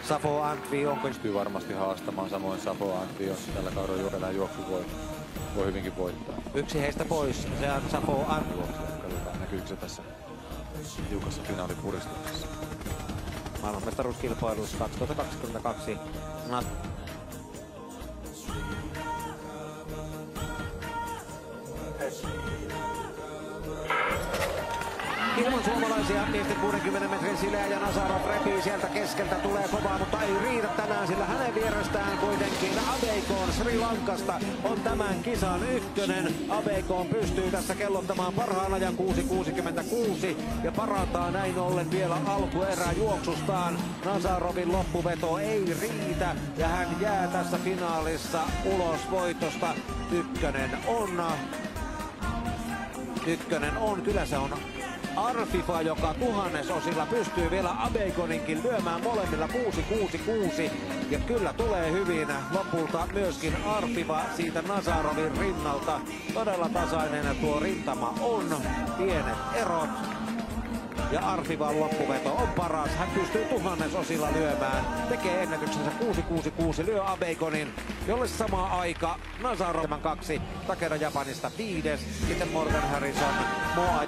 Safo Antwi, onko... Pystyy varmasti haastamaan, samoin Safo Antwi, jos tällä kaudella jokainen juoksu voi hyvinkin voittaa. Yksi heistä pois, se on Safo Antwi. Katsotaan, näkyykö se tässä tiukassa finaalipuristuksessa. Maailmanmestaruuskilpailussa 2022. Ilman suomalaisia miesten 60 metrin Sileä ja Nazarov repii sieltä keskeltä, tulee kovaa, mutta ei riitä tänään, sillä hänen vierestään kuitenkin Abeykoon Sri Lankasta on tämän kisan ykkönen. Abeykoon pystyy tässä kellottamaan parhaan ajan 6.66 ja parantaa näin ollen vielä alkuerää juoksustaan. Nazarovin loppuveto ei riitä ja hän jää tässä finaalissa ulos voitosta. Ykkönen on, kyllä se on Arfifa, joka tuhannesosilla pystyy vielä Abeykoninkin lyömään molemmilla 6.66. Ja kyllä tulee hyvin lopulta myöskin Arfifa siitä Nazarovin rinnalta. Todella tasainen tuo rintama on, pienet erot. Ja Arfivan loppuveto on paras. Hän pystyy tuhannesosilla lyömään. Tekee ennätyksensä 6.66. Lyö Abeykonin, jolle sama aika Nazarov 2. Takeda Japanista 5. Sitten Morgan Harrison, Moa